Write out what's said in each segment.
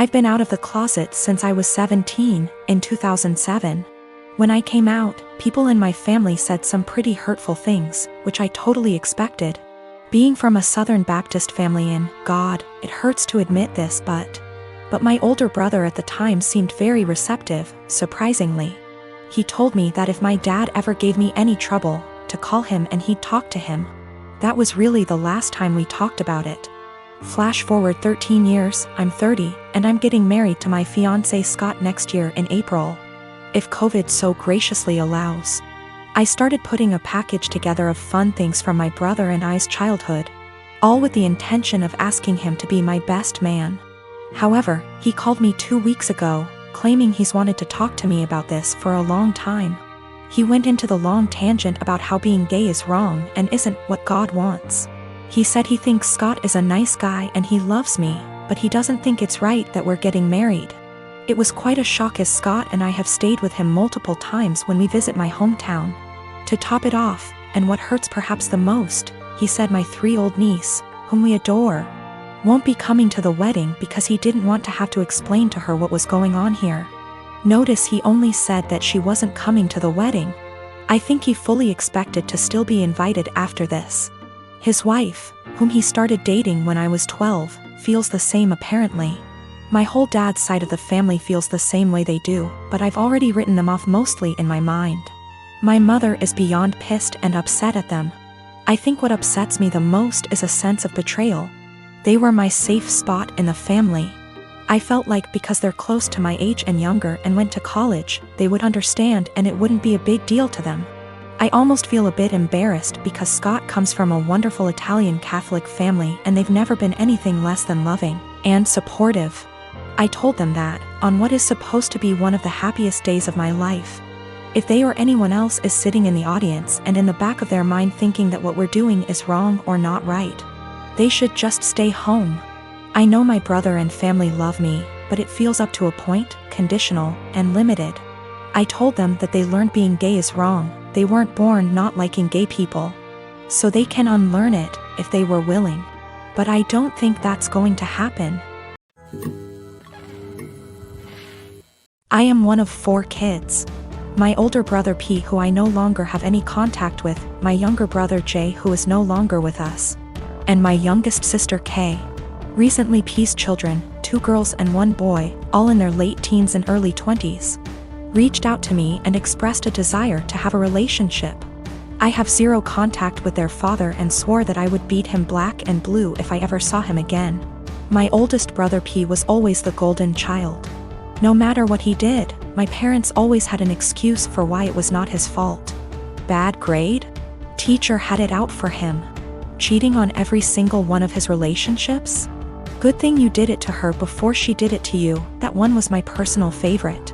I've been out of the closet since I was 17, in 2007. When I came out, people in my family said some pretty hurtful things, which I totally expected. Being from a Southern Baptist family it hurts to admit this, but my older brother at the time seemed very receptive, surprisingly. He told me that if my dad ever gave me any trouble, to call him and he'd talk to him. That was really the last time we talked about it. Flash forward 13 years, I'm 30, and I'm getting married to my fiancé Scott next year in April, if COVID so graciously allows. I started putting a package together of fun things from my brother and I's childhood, all with the intention of asking him to be my best man. However, he called me 2 weeks ago, claiming he's wanted to talk to me about this for a long time. He went into the long tangent about how being gay is wrong and isn't what God wants. He said he thinks Scott is a nice guy and he loves me, but he doesn't think it's right that we're getting married. It was quite a shock, as Scott and I have stayed with him multiple times when we visit my hometown. To top it off, and what hurts perhaps the most, he said my 3-year-old niece, whom we adore, won't be coming to the wedding because he didn't want to have to explain to her what was going on here. Notice he only said that she wasn't coming to the wedding. I think he fully expected to still be invited after this. His wife, whom he started dating when I was 12, feels the same apparently. My whole dad's side of the family feels the same way they do, but I've already written them off mostly in my mind. My mother is beyond pissed and upset at them. I think what upsets me the most is a sense of betrayal. They were my safe spot in the family. I felt like because they're close to my age and younger and went to college, they would understand and it wouldn't be a big deal to them. I almost feel a bit embarrassed because Scott comes from a wonderful Italian Catholic family and they've never been anything less than loving and supportive. I told them that, on what is supposed to be one of the happiest days of my life, if they or anyone else is sitting in the audience and in the back of their mind thinking that what we're doing is wrong or not right, they should just stay home. I know my brother and family love me, but it feels up to a point, conditional, and limited. I told them that they learned being gay is wrong. They weren't born not liking gay people. So they can unlearn it, if they were willing. But I don't think that's going to happen. I am one of 4 kids. My older brother P, who I no longer have any contact with, my younger brother J, who is no longer with us, and my youngest sister K. Recently P's children, 2 girls and 1 boy, all in their late teens and early 20s, reached out to me and expressed a desire to have a relationship. I have 0 contact with their father and swore that I would beat him black and blue if I ever saw him again. My oldest brother P was always the golden child. No matter what he did, my parents always had an excuse for why it was not his fault. Bad grade? Teacher had it out for him. Cheating on every single one of his relationships? Good thing you did it to her before she did it to you. That one was my personal favorite.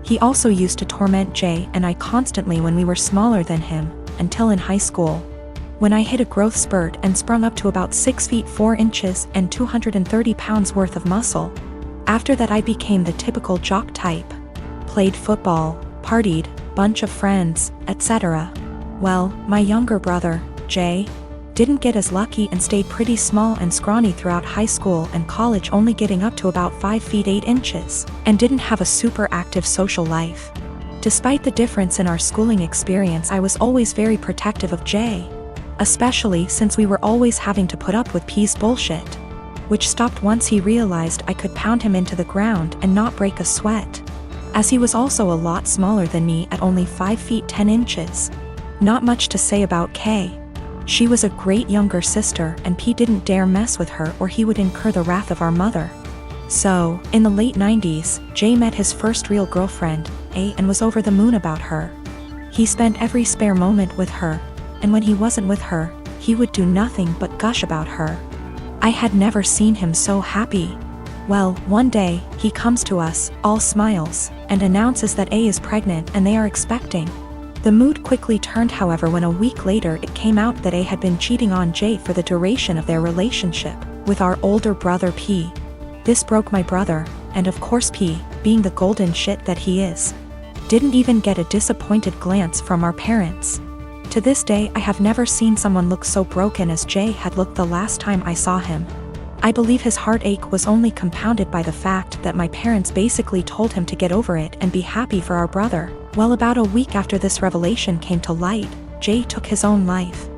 He also used to torment Jay and I constantly when we were smaller than him, until in high school, when I hit a growth spurt and sprung up to about 6 feet 4 inches and 230 pounds worth of muscle. After that I became the typical jock type. Played football, partied, bunch of friends, etc. Well, my younger brother, Jay, didn't get as lucky and stayed pretty small and scrawny throughout high school and college, only getting up to about 5 feet 8 inches, and didn't have a super active social life. Despite the difference in our schooling experience, I was always very protective of Jay, especially since we were always having to put up with P's bullshit, which stopped once he realized I could pound him into the ground and not break a sweat, as he was also a lot smaller than me at only 5 feet 10 inches. Not much to say about Kay. She was a great younger sister and P didn't dare mess with her or he would incur the wrath of our mother. So, in the late 90s, Jay met his first real girlfriend, A, and was over the moon about her. He spent every spare moment with her, and when he wasn't with her, he would do nothing but gush about her. I had never seen him so happy. Well, one day, he comes to us, all smiles, and announces that A is pregnant and they are expecting. The mood quickly turned, however, when a week later it came out that A had been cheating on Jay for the duration of their relationship, with our older brother P. This broke my brother, and of course P, being the golden shit that he is, didn't even get a disappointed glance from our parents. To this day I have never seen someone look so broken as Jay had looked the last time I saw him. I believe his heartache was only compounded by the fact that my parents basically told him to get over it and be happy for our brother. Well, about a week after this revelation came to light, Jay took his own life.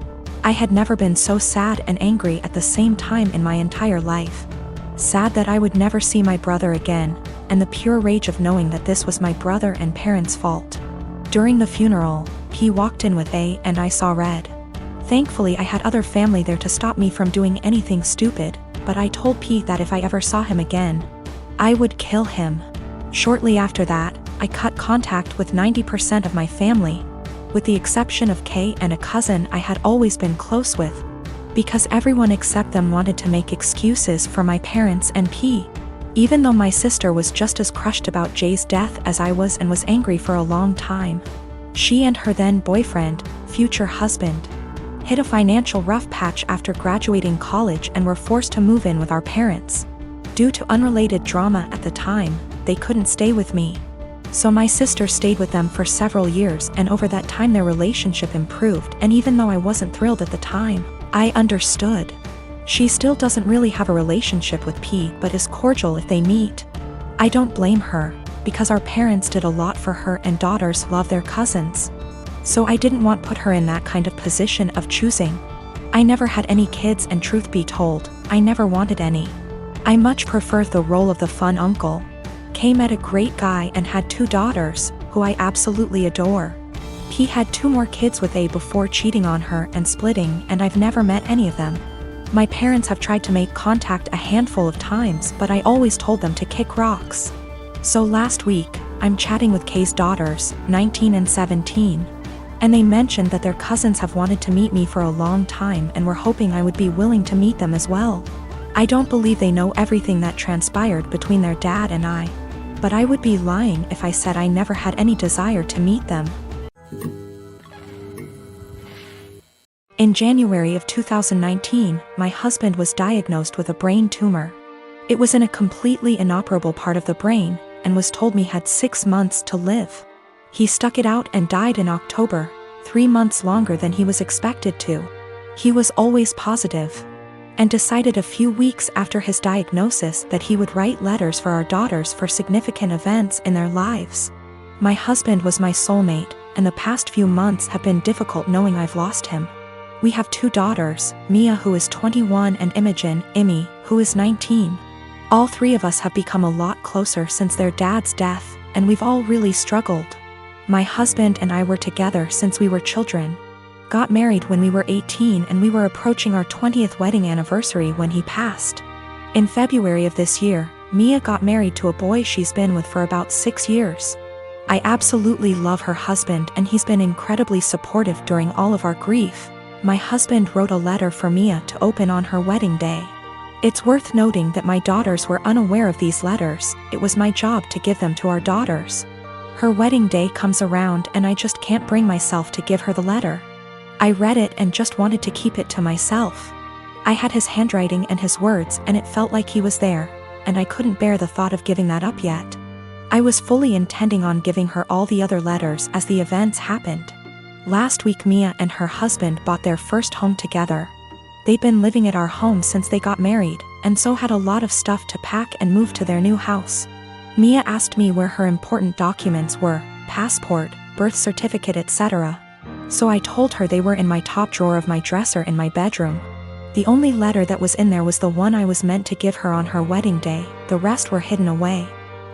I had never been so sad and angry at the same time in my entire life. Sad that I would never see my brother again, and the pure rage of knowing that this was my brother and parents' fault. During the funeral, he walked in with A and I saw red. Thankfully I had other family there to stop me from doing anything stupid, but I told P that if I ever saw him again, I would kill him. Shortly after that, I cut contact with 90% of my family, with the exception of K and a cousin I had always been close with, because everyone except them wanted to make excuses for my parents and P. Even though my sister was just as crushed about Jay's death as I was and was angry for a long time. She and her then boyfriend, future husband, hit a financial rough patch after graduating college and were forced to move in with our parents. Due to unrelated drama at the time, they couldn't stay with me. So my sister stayed with them for several years, and over that time their relationship improved, and even though I wasn't thrilled at the time, I understood. She still doesn't really have a relationship with P but is cordial if they meet. I don't blame her, because our parents did a lot for her and daughters love their cousins. So I didn't want to put her in that kind of position of choosing. I never had any kids, and truth be told, I never wanted any. I much preferred the role of the fun uncle. Kay met a great guy and had 2 daughters, who I absolutely adore. P had 2 more kids with A before cheating on her and splitting, and I've never met any of them. My parents have tried to make contact a handful of times, but I always told them to kick rocks. So last week, I'm chatting with Kay's daughters, 19 and 17. And they mentioned that their cousins have wanted to meet me for a long time and were hoping I would be willing to meet them as well. I don't believe they know everything that transpired between their dad and I, but I would be lying if I said I never had any desire to meet them. In January of 2019, my husband was diagnosed with a brain tumor. It was in a completely inoperable part of the brain, and was told me had 6 months to live. He stuck it out and died in October, 3 months longer than he was expected to. He was always positive, and decided a few weeks after his diagnosis that he would write letters for our daughters for significant events in their lives. My husband was my soulmate, and the past few months have been difficult knowing I've lost him. We have 2 daughters, Mia who is 21 and Imogen, Imi, who is 19. All 3 of us have become a lot closer since their dad's death, and we've all really struggled. My husband and I were together since we were children. Got married when we were 18, and we were approaching our 20th wedding anniversary when he passed. In February of this year, Mia got married to a boy she's been with for about 6 years. I absolutely love her husband, and he's been incredibly supportive during all of our grief. My husband wrote a letter for Mia to open on her wedding day. It's worth noting that my daughters were unaware of these letters. It was my job to give them to our daughters. Her wedding day comes around and I just can't bring myself to give her the letter. I read it and just wanted to keep it to myself. I had his handwriting and his words, and it felt like he was there, and I couldn't bear the thought of giving that up yet. I was fully intending on giving her all the other letters as the events happened. Last week Mia and her husband bought their first home together. They'd been living at our home since they got married, and so had a lot of stuff to pack and move to their new house. Mia asked me where her important documents were, passport, birth certificate, etc. So I told her they were in my top drawer of my dresser in my bedroom. The only letter that was in there was the one I was meant to give her on her wedding day, the rest were hidden away.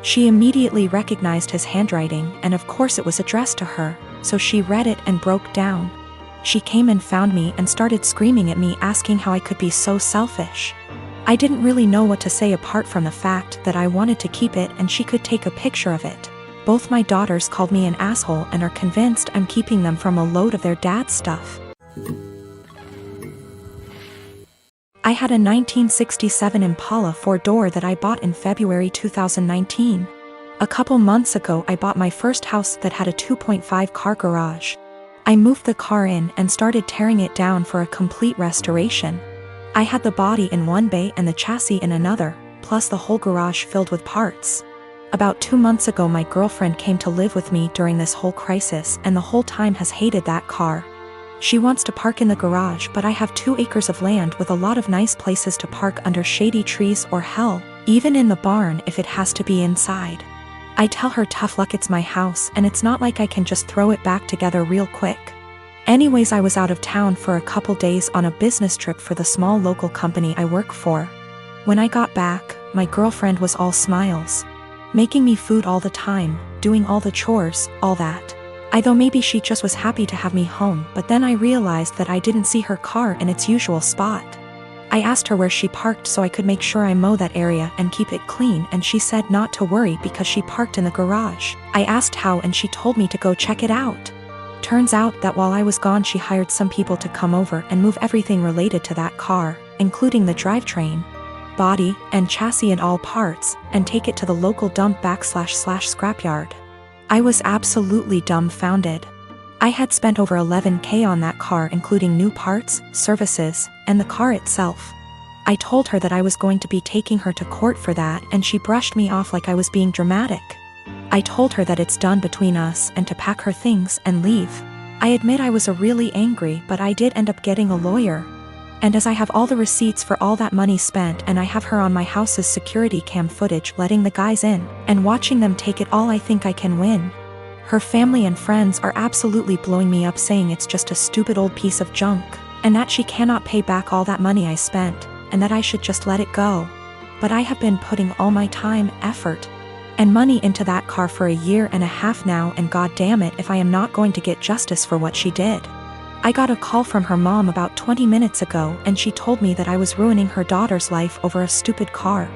She immediately recognized his handwriting, and of course it was addressed to her, so she read it and broke down. She came and found me and started screaming at me, asking how I could be so selfish. I didn't really know what to say apart from the fact that I wanted to keep it and she could take a picture of it. Both my daughters called me an asshole and are convinced I'm keeping them from a load of their dad's stuff. I had a 1967 Impala 4-door that I bought in February 2019. A couple months ago I bought my first house that had a 2.5 car garage. I moved the car in and started tearing it down for a complete restoration. I had the body in one bay and the chassis in another, plus the whole garage filled with parts. About 2 months ago my girlfriend came to live with me during this whole crisis, and the whole time has hated that car. She wants to park in the garage, but I have 2 acres of land with a lot of nice places to park under shady trees, or hell, even in the barn if it has to be inside. I tell her tough luck, it's my house and it's not like I can just throw it back together real quick. Anyways, I was out of town for a couple days on a business trip for the small local company I work for. When I got back, my girlfriend was all smiles, making me food all the time, doing all the chores, all that. I thought maybe she just was happy to have me home, but then I realized that I didn't see her car in its usual spot. I asked her where she parked so I could make sure I mow that area and keep it clean, and she said not to worry because she parked in the garage. I asked how and she told me to go check it out. Turns out that while I was gone, she hired some people to come over and move everything related to that car, including the drivetrain, body, and chassis and all parts, and take it to the local dump / scrapyard. I was absolutely dumbfounded. I had spent over $11,000 on that car, including new parts, services, and the car itself. I told her that I was going to be taking her to court for that, and she brushed me off like I was being dramatic. I told her that it's done between us and to pack her things and leave. I admit I was really angry, but I did end up getting a lawyer. And as I have all the receipts for all that money spent, and I have her on my house's security cam footage letting the guys in and watching them take it all, I think I can win. Her family and friends are absolutely blowing me up, saying it's just a stupid old piece of junk, and that she cannot pay back all that money I spent, and that I should just let it go. But I have been putting all my time, effort, and money into that car for 1.5 years now, and god damn it if I am not going to get justice for what she did. I got a call from her mom about 20 minutes ago, and she told me that I was ruining her daughter's life over a stupid car.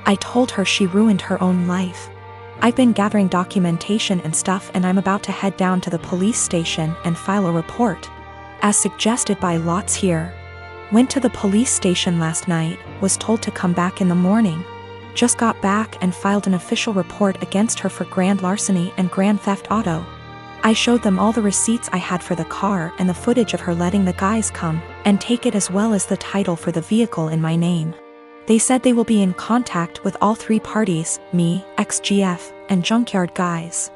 I told her she ruined her own life. I've been gathering documentation and stuff, and I'm about to head down to the police station and file a report, as suggested by lots here. Went to the police station last night, was told to come back in the morning. Just got back and filed an official report against her for grand larceny and grand theft auto. I showed them all the receipts I had for the car and the footage of her letting the guys come and take it, as well as the title for the vehicle in my name. They said they will be in contact with all 3 parties, me, XGF, and junkyard guys,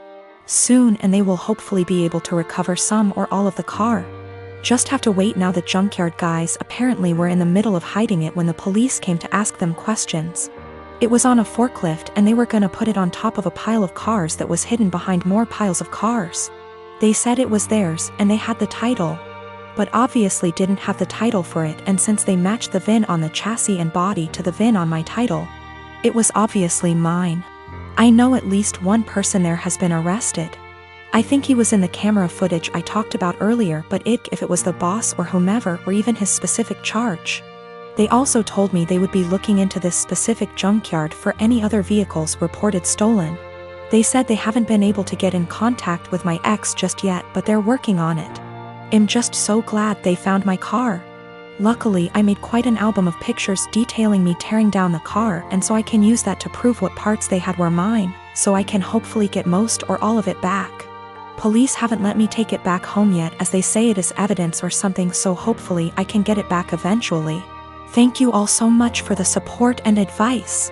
soon, and they will hopefully be able to recover some or all of the car. Just have to wait now. The junkyard guys apparently were in the middle of hiding it when the police came to ask them questions. It was on a forklift, and they were gonna put it on top of a pile of cars that was hidden behind more piles of cars. They said it was theirs and they had the title, but obviously didn't have the title for it, and since they matched the VIN on the chassis and body to the VIN on my title, it was obviously mine. I know at least one person there has been arrested. I think he was in the camera footage I talked about earlier, but if it was the boss or whomever, or even his specific charge. They also told me they would be looking into this specific junkyard for any other vehicles reported stolen. They said they haven't been able to get in contact with my ex just yet, but they're working on it. I'm just so glad they found my car. Luckily, I made quite an album of pictures detailing me tearing down the car, and so I can use that to prove what parts they had were mine, so I can hopefully get most or all of it back. Police haven't let me take it back home yet, as they say it is evidence or something, so hopefully I can get it back eventually. Thank you all so much for the support and advice.